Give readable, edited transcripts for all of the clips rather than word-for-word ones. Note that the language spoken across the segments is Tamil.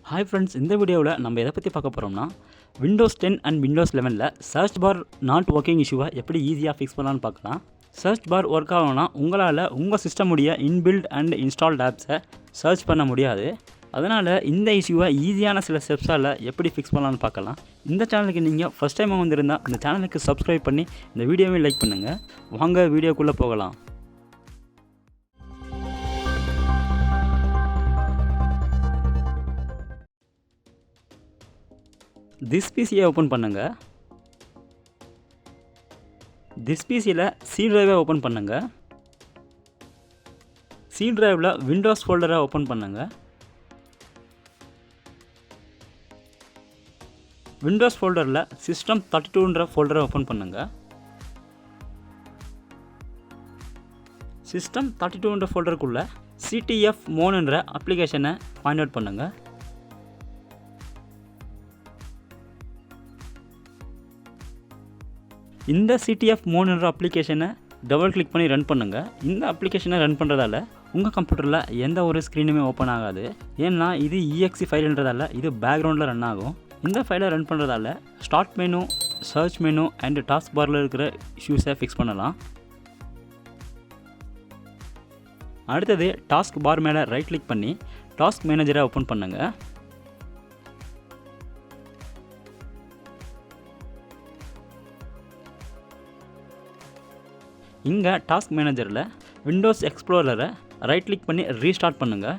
Hi friends, இந்த வீடியோவில் நம்ம எதை பற்றி பார்க்க போகிறோம்னா Windows 10 and Windows 11ல சர்ச் பார் நாட் ஒர்க்கிங் இஷ்யூவை எப்படி ஈஸியாக ஃபிக்ஸ் பண்ணலான்னு பார்க்கலாம். சர்ச் பார் ஒர்க் ஆகணும்னா உங்களால் உங்கள் சிஸ்டமுடைய இன்பில்ட் அண்ட் இன்ஸ்டால்ட் ஆப்ஸை சர்ச் பண்ண முடியாது. அதனால் இந்த இஷ்யூவை ஈஸியான சில ஸ்டெப்ஸால் எப்படி ஃபிக்ஸ் பண்ணலான்னு பார்க்கலாம். இந்த சேனலுக்கு நீங்கள் ஃபஸ்ட் டைம் வந்திருந்தால் இந்த சேனலுக்கு சப்ஸ்கிரைப் பண்ணி இந்த வீடியோவை லைக் பண்ணுங்கள். வாங்க வீடியோக்குள்ளே போகலாம். திஸ் பிசியை ஓப்பன் பண்ணுங்கள். திஸ் பிசியில் சி ட்ரைவை ஓப்பன் பண்ணுங்கள். சி ட்ரைவில் விண்டோஸ் ஃபோல்டரை ஓப்பன் பண்ணுங்கள். விண்டோஸ் ஃபோல்டரில் சிஸ்டம் 32ன்ற ஃபோல்டரை ஓப்பன் பண்ணுங்கள். சிஸ்டம் 32ன்ற ஃபோல்டருக்குள்ளே CTF மோன்ன்ற அப்ளிகேஷனை ஃபைண்ட் அவுட் பண்ணுங்கள். இந்த CTF மோன்ன்ற அப்ளிகேஷனை டபுள் கிளிக் பண்ணி ரன் பண்ணுங்கள். இந்த அப்ளிகேஷனை ரன் பண்ணுறதால உங்கள் கம்ப்யூட்டரில் எந்த ஒரு ஸ்க்ரீனுமே ஓப்பன் ஆகாது. ஏன்னா இது EXE ஃபைல்ன்றதால இது பேக்ரவுண்டில் ரன் ஆகும். இந்த ஃபைலை ரன் பண்ணுறதால start menu, search menu and task பாரில் இருக்கிற இஷ்யூஸை ஃபிக்ஸ் பண்ணலாம். அடுத்தது டாஸ்க் பார் மேலே ரைட் கிளிக் பண்ணி டாஸ்க் மேனேஜரை ஓப்பன் பண்ணுங்கள். இங்கே டாஸ்க் மேனேஜரில் விண்டோஸ் எக்ஸ்ப்ளோரரை ரைட் கிளிக் பண்ணி ரீஸ்டார்ட் பண்ணுங்கள்.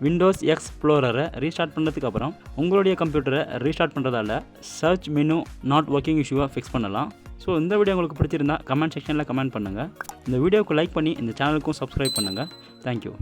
விண்டோஸ் எக்ஸ்ப்ளோரரை ரீஸ்டார்ட் பண்ணுறதுக்கு அப்புறம் உங்களுடைய கம்ப்யூட்டரை ரீஸ்டார்ட் பண்ணுறதால சர்ச் மெனு நாட் ஒர்க்கிங் இஷ்யூவை ஃபிக்ஸ் பண்ணலாம். ஸோ இந்த வீடியோ உங்களுக்கு பிடிச்சிருந்தா கமெண்ட் செக்ஷனில் கமெண்ட் பண்ணுங்கள். இந்த வீடியோவுக்கு லைக் பண்ணி இந்த சேனலுக்கும் சப்ஸ்கிரைப் பண்ணுங்கள். தேங்க்யூ.